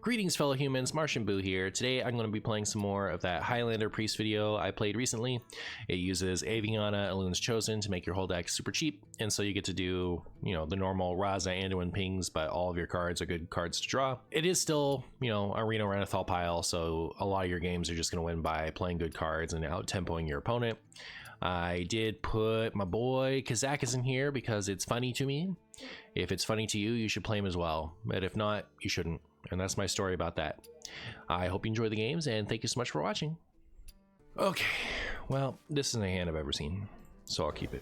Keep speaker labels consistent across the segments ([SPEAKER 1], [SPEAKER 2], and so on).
[SPEAKER 1] Greetings fellow humans, MartianBuu here. Today I'm going to be playing some more of that Highlander Priest video I played recently. It uses Aviana, Elune's Chosen to make your whole deck super cheap, and so you get to do, you know, the normal Raza Anduin pings, but all of your cards are good cards to draw. It is still, you know, a Reno Renathal pile, so a lot of your games are just going to win by playing good cards and out-tempoing your opponent. I did put my boy Kazakis in here because it's funny to me. If it's funny to you, you should play him as well, but if not, you shouldn't. And that's my story about that. I hope you enjoy the games, and thank you so much for watching. Okay, well, this isn't a hand I've ever seen, so I'll keep it.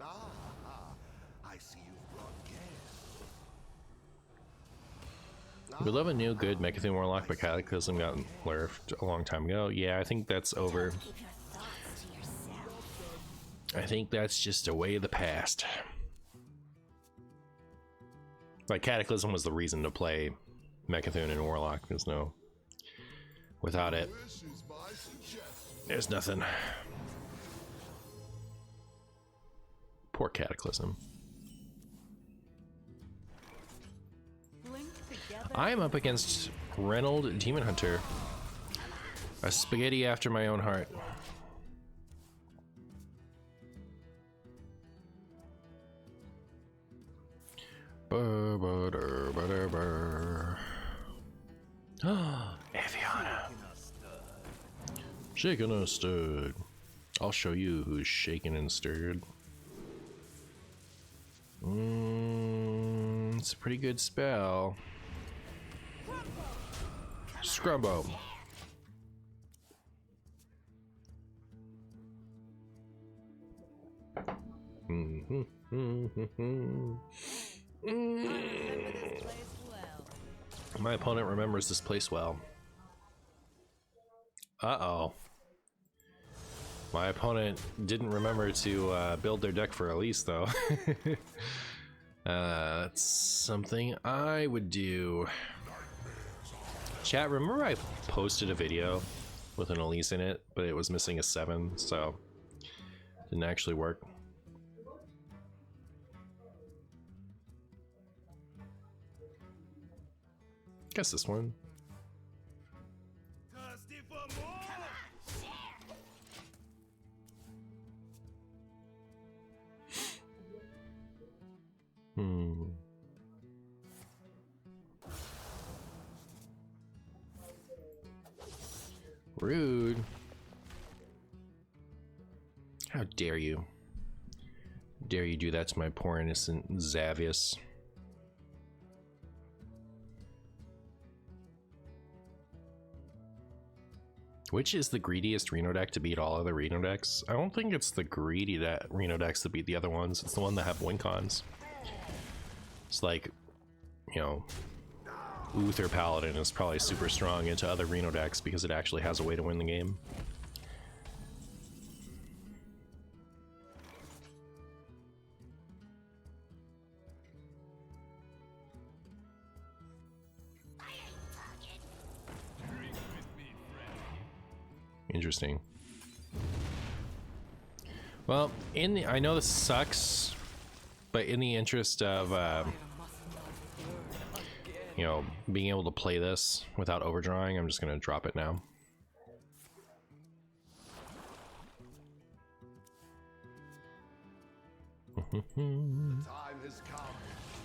[SPEAKER 2] I see you've brought gas.
[SPEAKER 1] We love a new good Mechathune Warlock, but Cataclysm got nerfed a long time ago. Yeah, I think that's over. I think that's just a way of the past. Like, Cataclysm was the reason to play Mechathune and Warlock. There's no... Without it, there's nothing. Poor Cataclysm. I'm up against Reynold Demon Hunter. A spaghetti after my own heart. Aviana. Shaken and stirred. I'll show you who's shaken and stirred. It's a pretty good spell. Scrumbo. My opponent remembers this place well. Uh-oh. My opponent didn't remember to build their deck for Elise, though. That's something I would do. Chat, remember I posted a video with an Elise in it, but it was missing a 7, so it didn't actually work. Guess this one. Rude. How dare you? Dare you do that to my poor innocent Xavius? Which is the greediest Reno deck to beat all other Reno decks? I don't think it's the greedy that Reno decks that beat the other ones. It's the one that have win-cons. It's like, you know, Uther Paladin is probably super strong into other Reno decks because it actually has a way to win the game. Interesting. Well, I know this sucks, but in the interest of you know, being able to play this without overdrawing, I'm just gonna drop it now.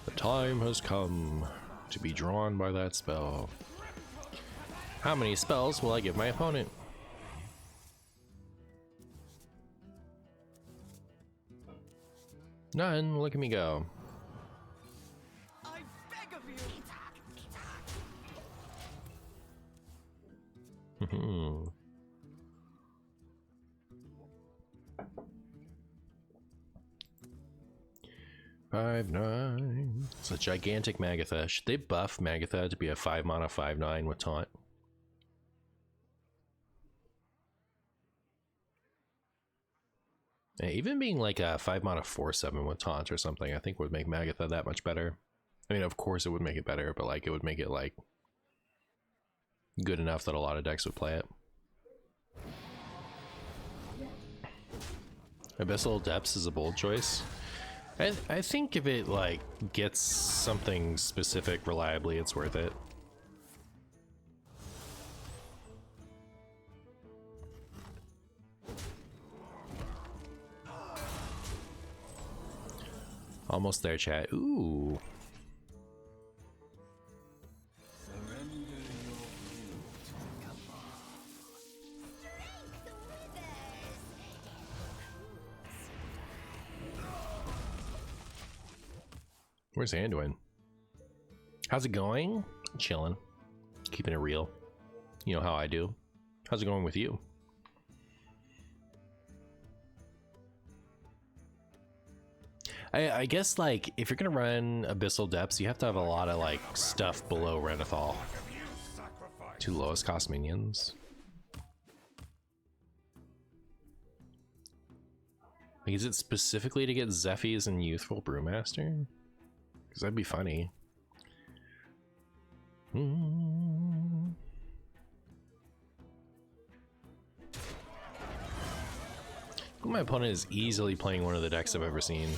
[SPEAKER 1] The time has come to be drawn by that spell. How many spells will I give my opponent? None. Look at me go.
[SPEAKER 2] I beg of you.
[SPEAKER 1] 5/9. It's a gigantic Magatha. Should they buff Magatha to be a 5-mana 5/9 with taunt? Yeah, even being like a 5-mana 4/7 with taunt or something, I think would make Magatha that much better. I mean, of course it would make it better, but like it would make it like good enough that a lot of decks would play it. Abyssal Depths is a bold choice. I think if it like gets something specific reliably, it's worth it. Almost there, chat. Ooh. Where's Anduin? How's it going? Chilling. Keeping it real. You know how I do. How's it going with you? I guess, like, if you're gonna run Abyssal Depths, you have to have a lot of, like, stuff below Renethal. Two lowest cost minions. Like, is it specifically to get Zephy's and Youthful Brewmaster? Because that'd be funny. My opponent is easily playing one of the decks I've ever seen.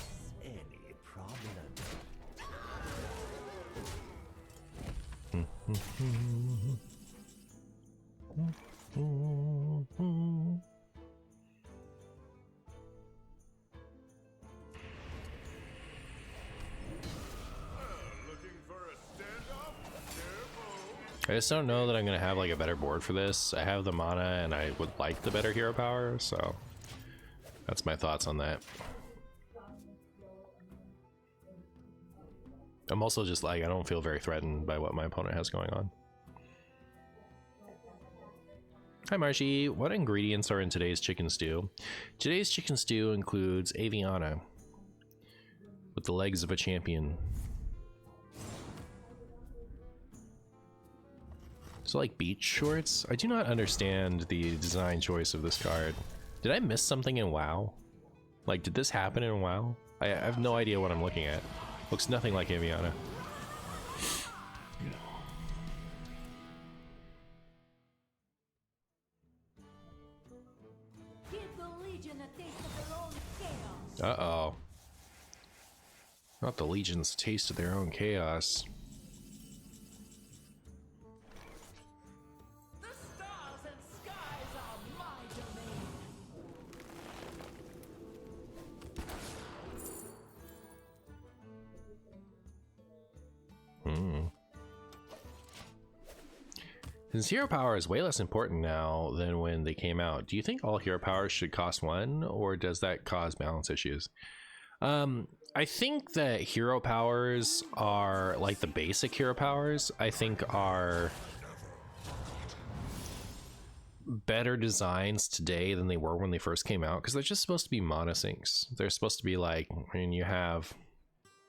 [SPEAKER 1] I just don't know that I'm gonna have like a better board for this. I have the mana and I would like the better hero power, so that's my thoughts on that. I'm also just like, I don't feel very threatened by what my opponent has going on. Hi Marshy, what ingredients are in today's chicken stew? Today's chicken stew includes Aviana with the legs of a champion. So like beach shorts? I do not understand the design choice of this card. Did I miss something in WoW? Like, did this happen in WoW? I have no idea what I'm looking at. Looks nothing like Aviana. Uh-oh. Not the Legion's taste of their own chaos.
[SPEAKER 2] The stars and skies are my domain.
[SPEAKER 1] Since hero power is way less important now than when they came out, do you think all hero powers should cost one, or does that cause balance issues? I think that hero powers are like the basic hero powers, I think are better designs today than they were when they first came out, because they're just supposed to be mana sinks. They're supposed to be like, when you have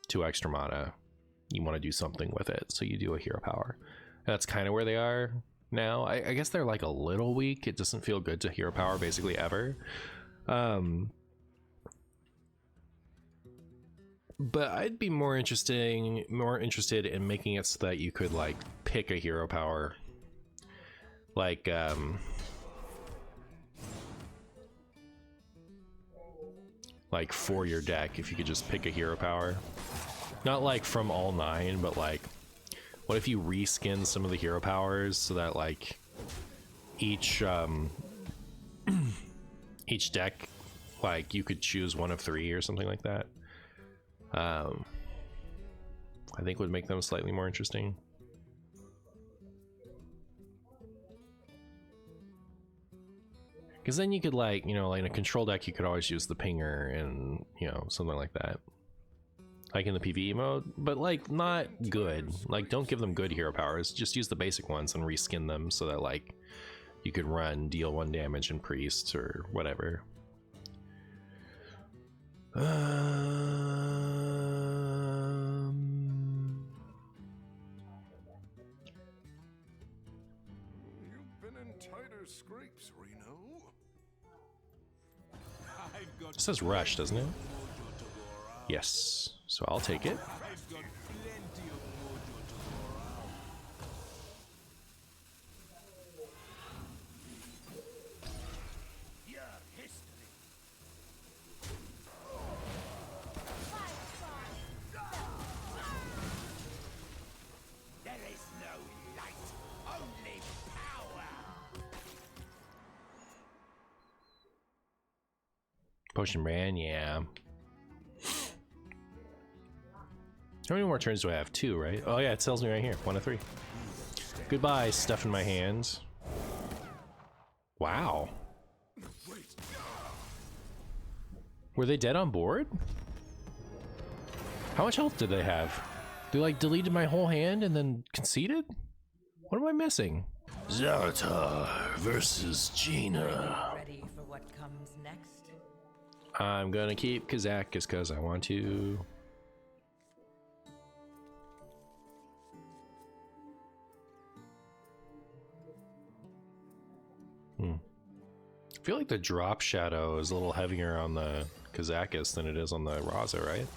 [SPEAKER 1] 2 extra mana, you want to do something with it, so you do a hero power. That's kind of where they are now. I guess they're like a little weak. It doesn't feel good to hero power basically ever. But I'd be more interested in making it so that you could like pick a hero power, like for your deck. If you could just pick a hero power, not like from all 9, but like, what if you reskin some of the hero powers so that like each each deck, like you could choose one of 3 or something like that. I think would make them slightly more interesting. Because then you could, like, you know, like in a control deck, you could always use the pinger and, you know, something like that. Like in the PvE mode, but like not good. Like, don't give them good hero powers. Just use the basic ones and reskin them so that like you could run deal 1 damage in priest or whatever.
[SPEAKER 2] You've been in tighter scrapes, Reno.
[SPEAKER 1] It says rush, doesn't it? Yes, so I'll take it. Potion Brand, yeah. How many more turns do I have? 2, right? Oh yeah, it tells me right here. 1 of 3. Goodbye, stuff in my hands. Wow. Were they dead on board? How much health did they have? They like deleted my whole hand and then conceded? What am I missing? Zaratar versus Gina.
[SPEAKER 2] Ready for what comes next?
[SPEAKER 1] I'm gonna keep Kazak just because I want to. I feel like the drop shadow is a little heavier on the Kazakis than it is on the Raza, right?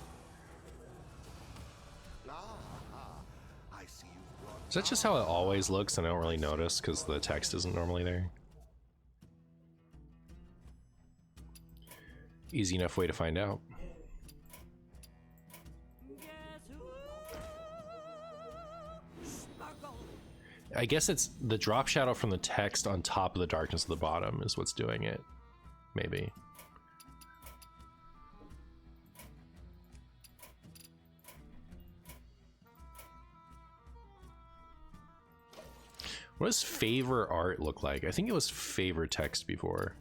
[SPEAKER 1] Is that just how it always looks and I don't really notice because the text isn't normally there? Easy enough way to find out. I guess it's the drop shadow from the text on top of the darkness of the bottom is what's doing it. Maybe. What does favor art look like? I think it was favor text before.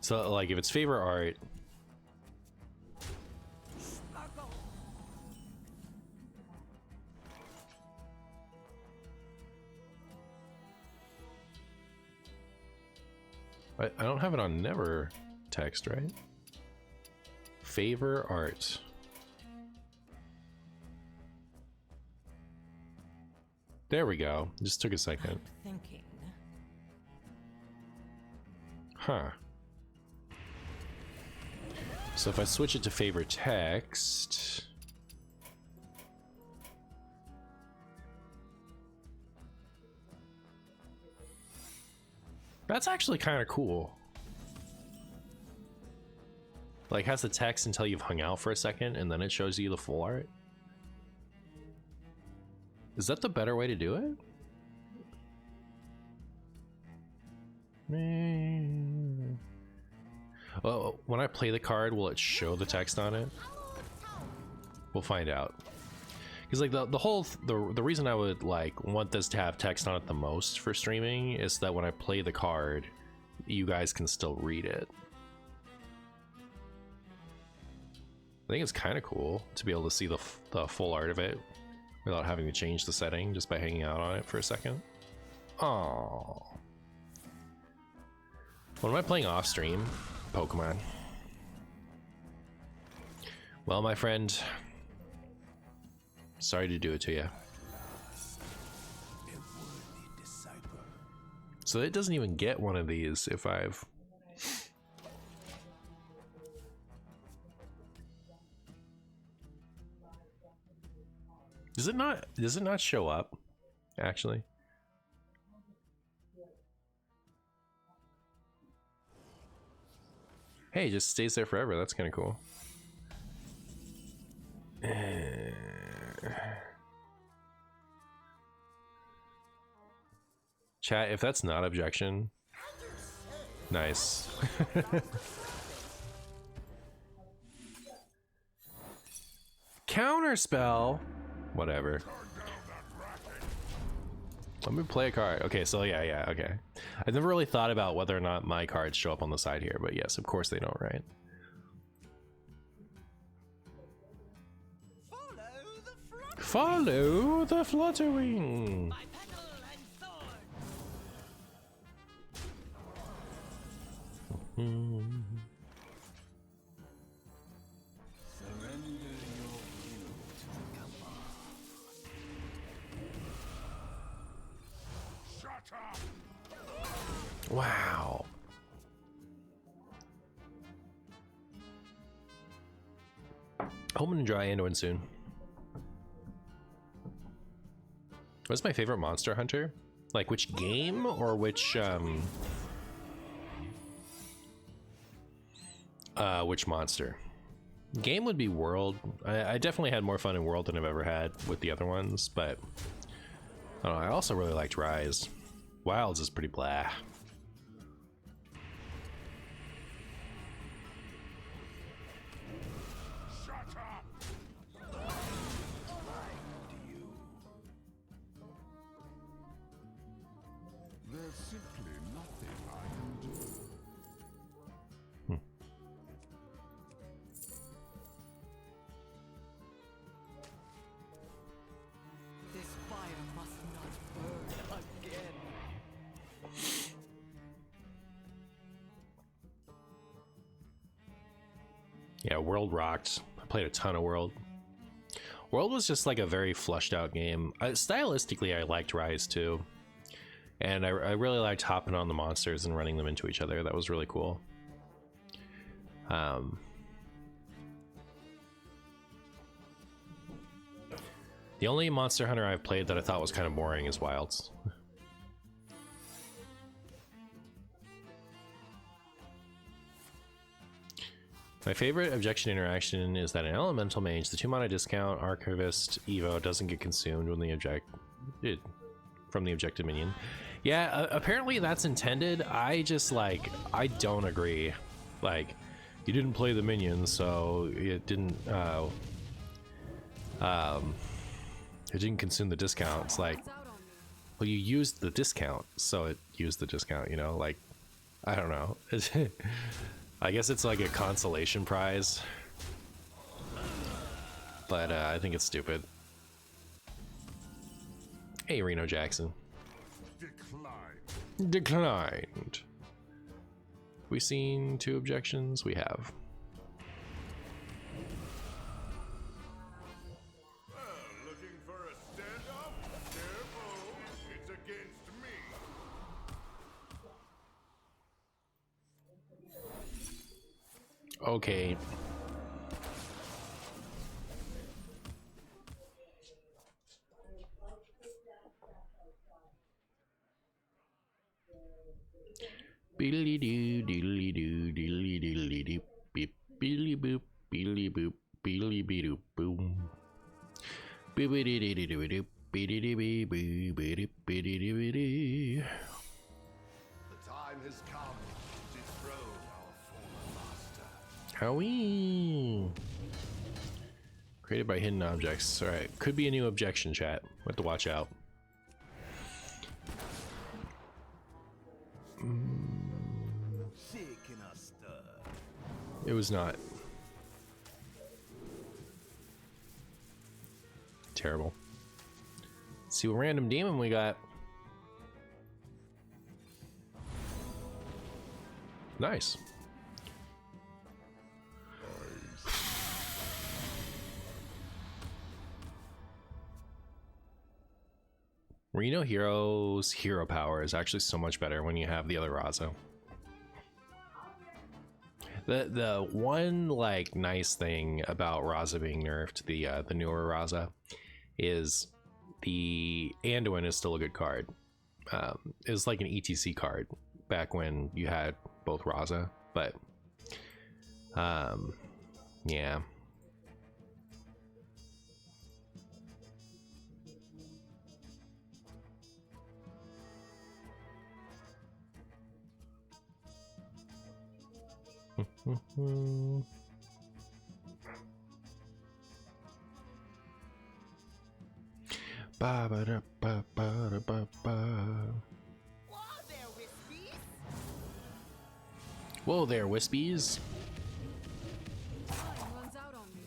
[SPEAKER 1] So like if it's favor art, I don't have it on never text, right? Favor art. There we go. Just took a second.
[SPEAKER 2] Thinking.
[SPEAKER 1] Huh. So if I switch it to favor text, that's actually kind of cool. Like has the text until you've hung out for a second and then it shows you the full art. Is that the better way to do it? Well, when I play the card, will it show the text on it? We'll find out. Because like the reason I would like want this to have text on it the most for streaming is that when I play the card, you guys can still read it. I think it's kind of cool to be able to see the full art of it without having to change the setting just by hanging out on it for a second. Oh. What am I playing off stream? Pokemon. Well, my friend, sorry to do it to you. So it doesn't even get one of these if I've... Does it not show up, actually? Hey, it just stays there forever. That's kind of cool. Chat, if that's not objection, nice. Counterspell? Whatever. Let me play a card. Okay, so yeah, okay. I've never really thought about whether or not my cards show up on the side here, but yes, of course they don't, right? Follow the fluttering. Wow. Hoping to dry Anduin soon. What's my favorite monster hunter? Like which game or which monster? Game would be World. I definitely had more fun in World than I've ever had with the other ones, but I don't know, I also really liked Rise. Wilds is pretty blah.
[SPEAKER 3] There's simply nothing I can do.
[SPEAKER 2] This fire must not burn again.
[SPEAKER 1] Yeah, World rocked. I played a ton of World. World was just like a very flushed out game. Stylistically, I liked Rise too. And I really liked hopping on the monsters and running them into each other. That was really cool. The only Monster Hunter I've played that I thought was kind of boring is Wilds. My favorite objection interaction is that an Elemental Mage, the 2-mana discount Archivist Evo, doesn't get consumed when from the objective minion. Yeah, apparently that's intended. I don't agree. Like, you didn't play the minion, so it didn't consume the discount. It's like, well, you used the discount, so it used the discount, you know? Like, I don't know. I guess it's like a consolation prize, but I think it's stupid. Hey, Reno Jackson. Declined. We seen 2 objections? We have.
[SPEAKER 3] Looking for a standoff? Careful, it's against me.
[SPEAKER 1] Okay. Beedly doo, deedly doo, deedly deedly doo, beep, beedly boop, beedly boop, beedly beedoo, boom. Beedly doo doo doo, beedly bee boo, beedly beedly beedly.
[SPEAKER 3] The time has come to dethrone our former master.
[SPEAKER 1] Howee. Created by hidden objects. Alright, could be a new objection, chat. We have to watch out. It was not. Terrible. Let's see what random demon we got. Nice. Reno Hero's hero power is actually so much better when you have the other Raza. The one like nice thing about Raza being nerfed, the newer Raza, is the Anduin is still a good card. It was like an ETC card back when you had both Raza, but yeah. Ba ba da ba ba da ba ba.
[SPEAKER 2] Whoa there, Wispies!
[SPEAKER 1] Whoa there, Wispies.
[SPEAKER 2] Time runs out on me.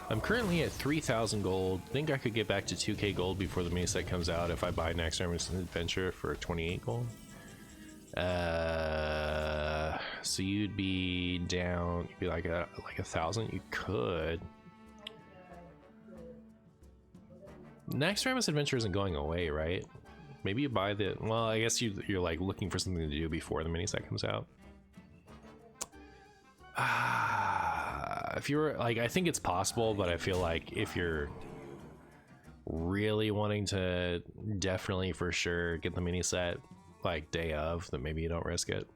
[SPEAKER 1] I'm currently at 3,000 gold. Think I could get back to 2k gold before the mini set comes out if I buy Next Armor's Adventure for 28 gold. So you'd be down, you'd be like a 1,000. You could. Next Armor's Adventure isn't going away, right? Maybe you buy the, well, I guess you're like looking for something to do before the mini set comes out. If you're like, I think it's possible, but I feel like if you're really wanting to definitely for sure get the mini set like day of, then maybe you don't risk it.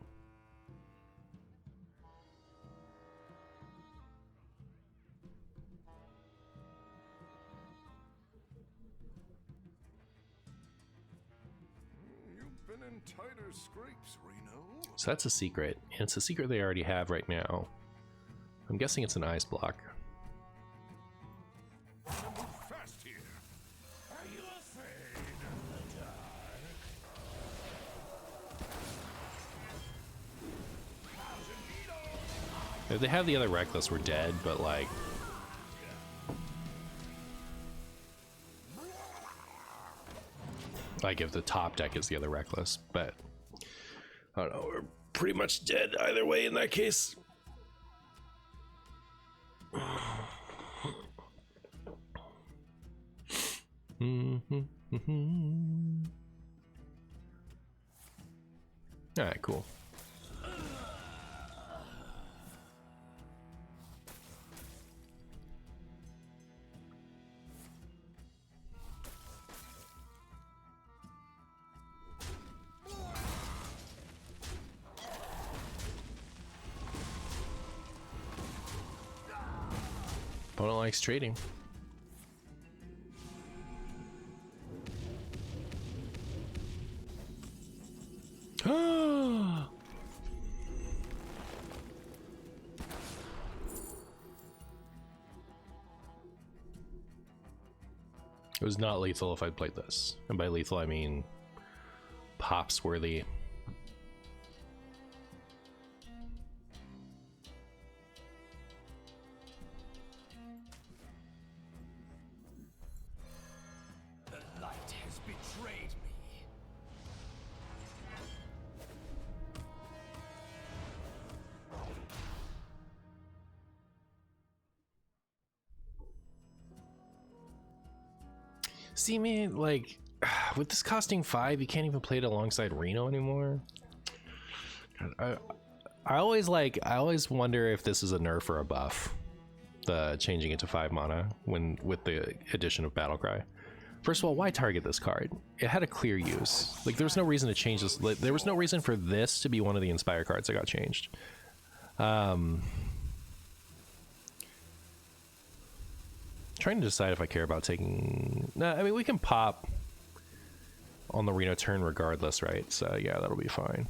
[SPEAKER 3] in tighter scrapes, Reno.
[SPEAKER 1] So that's a secret. And it's a secret they already have right now. I'm guessing it's an ice block.
[SPEAKER 3] Move fast here.
[SPEAKER 2] Are you afraid of the dark?
[SPEAKER 1] If they had the other Reckless, we're dead, but like... Like if the top deck is the other Reckless, but... I don't know, we're pretty much dead either way in that case. Alright, cool. Opponent likes trading. It was not lethal if I'd played this. And by lethal, I mean pops worthy.
[SPEAKER 2] The light has betrayed me.
[SPEAKER 1] See, man, like, with this costing 5, you can't even play it alongside Reno anymore. I always wonder if this is a nerf or a buff, the changing it to 5 mana when with the addition of Battlecry. First of all, why target this card? It had a clear use. Like, there was no reason to change this. Like, there was no reason for this to be one of the Inspire cards that got changed. Trying to decide if I care about taking... Nah, I mean, we can pop on the Reno turn regardless, right? So, yeah, that'll be fine.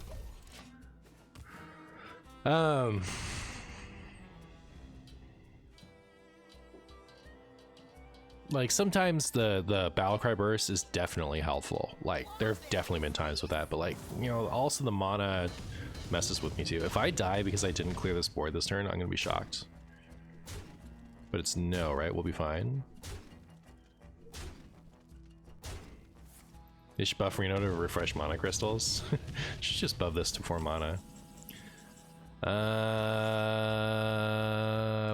[SPEAKER 1] Like, sometimes the Battlecry burst is definitely helpful. Like, there have definitely been times with that, but, like, you know, also the mana messes with me too. If I die because I didn't clear this board this turn, I'm gonna be shocked. But it's no, right? We'll be fine. They should buff Reno to refresh mana crystals. Should just buff this to 4 mana. I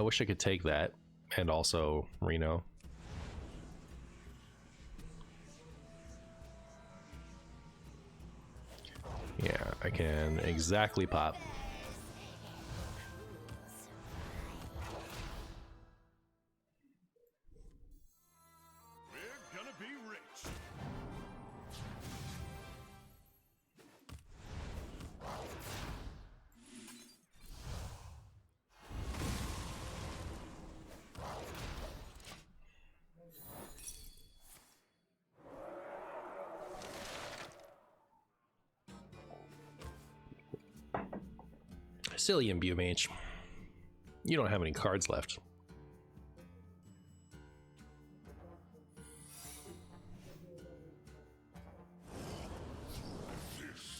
[SPEAKER 1] wish I could take that and also Reno. Yeah, I can exactly pop.
[SPEAKER 3] We're gonna be rich.
[SPEAKER 1] Silly MartianBuu mage. You don't have any cards left.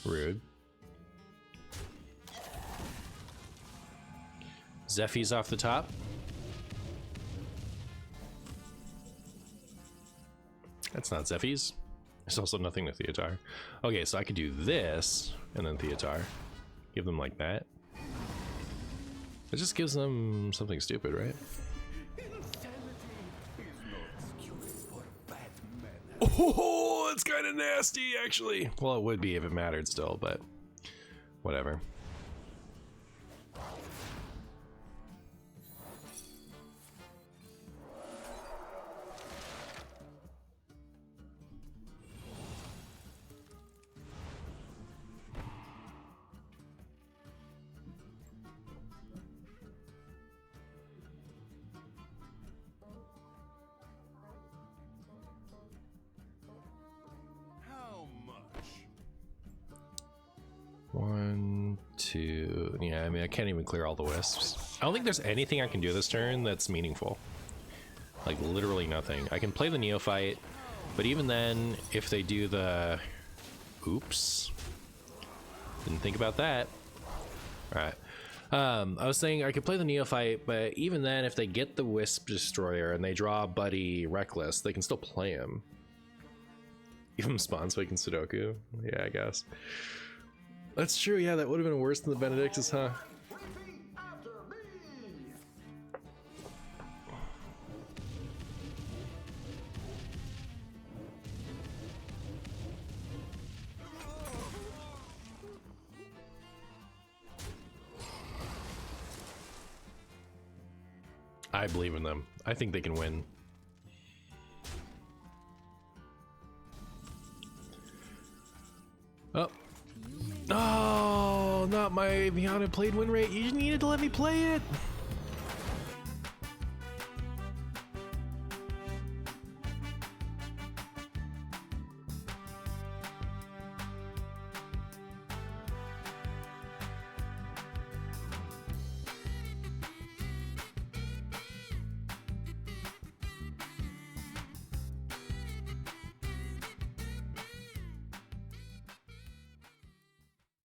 [SPEAKER 1] Rude. Zephy's off the top. That's not Zephy's. There's also nothing to Theotar. Okay, so I could do this and then Theotar. Give them like that. It just gives them something stupid, right? Oh, it's kind of nasty, actually. Well, it would be if it mattered still, but whatever. to... Yeah, I mean, I can't even clear all the wisps. I don't think there's anything I can do this turn that's meaningful. Like, literally nothing. I can play the Neophyte, but even then, if they do the... Oops. Didn't think about that. Alright. I was saying I could play the Neophyte, but even then, if they get the Wisp Destroyer and they draw Buddy Reckless, they can still play him. Give him Spawn Spike and Sudoku. Yeah, I guess. That's true, yeah, that would have been worse than the Benedictus, huh? I believe in them. I think they can win. Oh. Oh, not my Aviana played win rate. You needed to let me play it.